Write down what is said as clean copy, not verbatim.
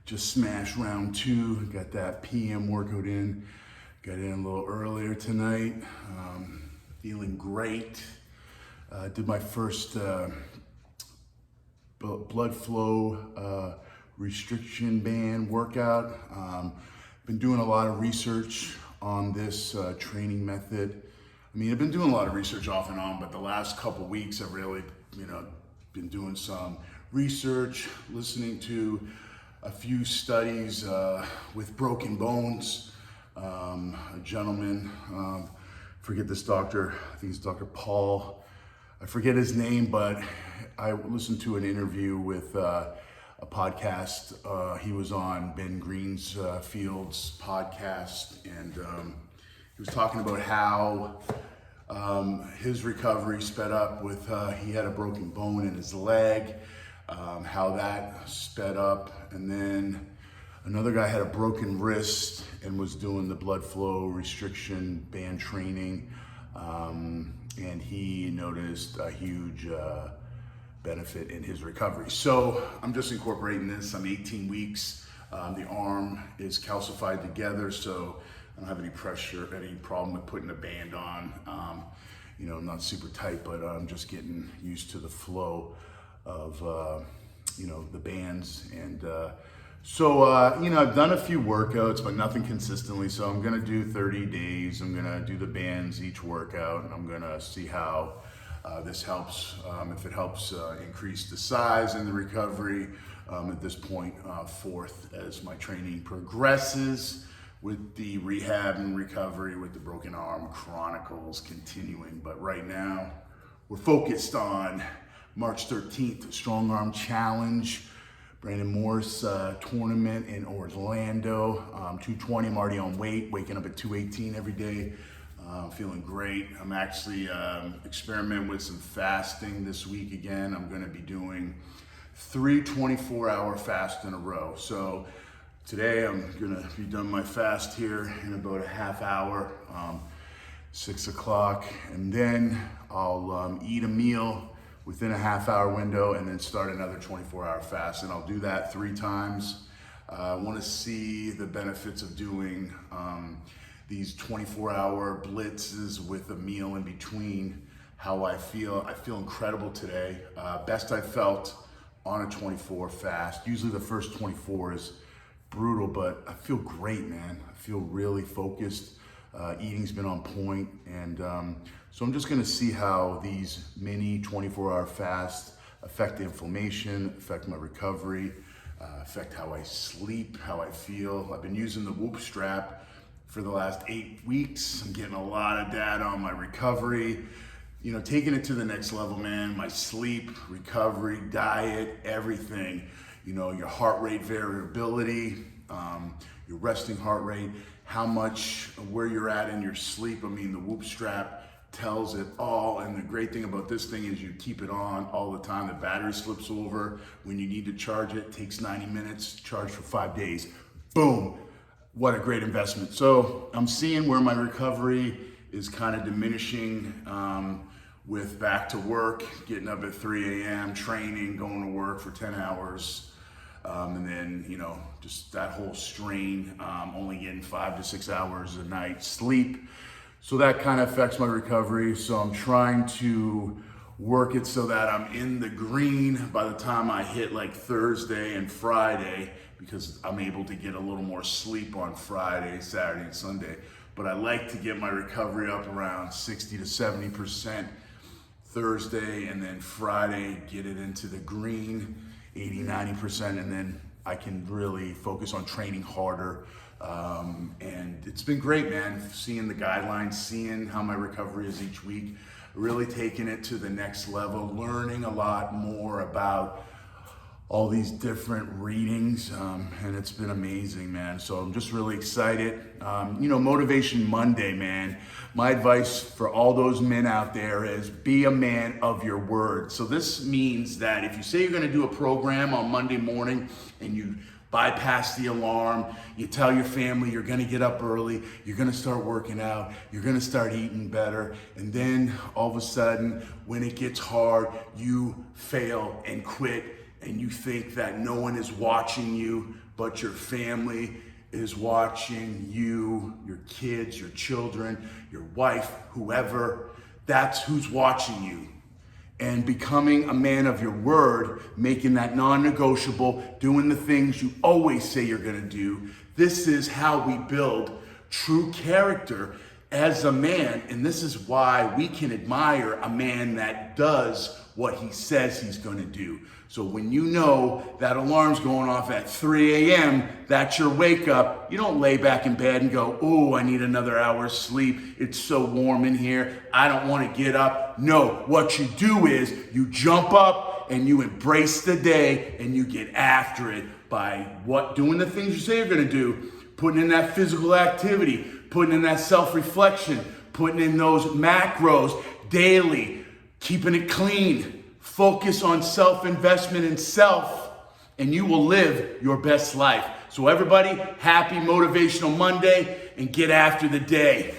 just smashed round 2. Got that PM workout in. Got in a little earlier tonight. Feeling great. Did my first blood flow restriction band workout. Been doing a lot of research on this training method. I mean, I've been doing a lot of research off and on, but the last couple weeks I've really, been doing some research, listening to a few studies with broken bones. A gentleman, forget this doctor, I think it's Dr. Paul. I forget his name, but I listened to an interview with a podcast. He was on Ben Greenfield's podcast, and he was talking about how his recovery sped up with, he had a broken bone in his leg, how that sped up. And then another guy had a broken wrist and was doing the blood flow restriction band training. And he noticed a huge benefit in his recovery. So I'm just incorporating this. I'm 18 weeks. The arm is calcified together, so I don't have any pressure, any problem with putting a band on. I'm not super tight, but I'm just getting used to the flow of, the bands. And I've done a few workouts, but nothing consistently. So I'm gonna do 30 days. I'm gonna do the bands each workout, and I'm gonna see how this helps. If it helps increase the size and the recovery. At this point, 4th as my training progresses, with the rehab and recovery with the broken arm chronicles continuing. But right now, we're focused on March 13th, Strong Arm Challenge, Brandon Morse tournament in Orlando. 220, I'm already on weight, waking up at 218 every day. Feeling great. I'm actually experimenting with some fasting this week again. I'm gonna be doing 3 24-hour fasts in a row. So today I'm gonna be done my fast here in about a half hour, 6 o'clock, and then I'll eat a meal within a half hour window and then start another 24-hour fast. And I'll do that 3 times. I wanna see the benefits of doing these 24-hour blitzes with a meal in between, how I feel. I feel incredible today. Best I felt on a 24 fast. Usually the first 24 is brutal, but I feel great, man. I feel really focused. Eating's been on point, and so I'm just gonna see how these mini 24-hour fasts affect the inflammation, affect my recovery, affect how I sleep, how I feel. I've been using the Whoop strap for the last 8 weeks. I'm getting a lot of data on my recovery, taking it to the next level, man. My sleep, recovery, diet, everything. Your heart rate variability, your resting heart rate, where you're at in your sleep. I mean, the Whoop strap tells it all. And the great thing about this thing is you keep it on all the time. The battery slips over. When you need to charge it, takes 90 minutes, charge for 5 days. Boom. What a great investment. So I'm seeing where my recovery is kind of diminishing with back to work, getting up at 3 a.m., training, going to work for 10 hours. And then, just that whole strain, only getting 5 to 6 hours a night sleep. So that kind of affects my recovery. So I'm trying to work it so that I'm in the green by the time I hit like Thursday and Friday, because I'm able to get a little more sleep on Friday, Saturday, and Sunday. But I like to get my recovery up around 60 to 70% Thursday, and then Friday, get it into the green, 80, 90%, and then I can really focus on training harder. And it's been great, man, seeing the guidelines, seeing how my recovery is each week, really taking it to the next level, learning a lot more about all these different readings, and it's been amazing, man. So I'm just really excited. Motivation Monday, man. My advice for all those men out there is be a man of your word. So this means that if you say you're gonna do a program on Monday morning and you bypass the alarm, you tell your family you're gonna get up early, you're gonna start working out, you're gonna start eating better, and then all of a sudden, when it gets hard, you fail and quit, and you think that no one is watching you. but your family is watching you, your kids, your children, your wife, whoever. That's who's watching you. And becoming a man of your word, making that non-negotiable, doing the things you always say you're gonna do. This is how we build true character as a man, and this is why we can admire a man that does what he says he's gonna do. So when you know that alarm's going off at 3 a.m., that's your wake up, you don't lay back in bed and go, oh, I need another hour's sleep. It's so warm in here. I don't wanna get up. No, what you do is you jump up and you embrace the day and you get after it by doing the things you say you're gonna do, putting in that physical activity, putting in that self-reflection, putting in those macros daily, keeping it clean. Focus on self-investment in self, and you will live your best life. So everybody, happy Motivational Monday, and get after the day.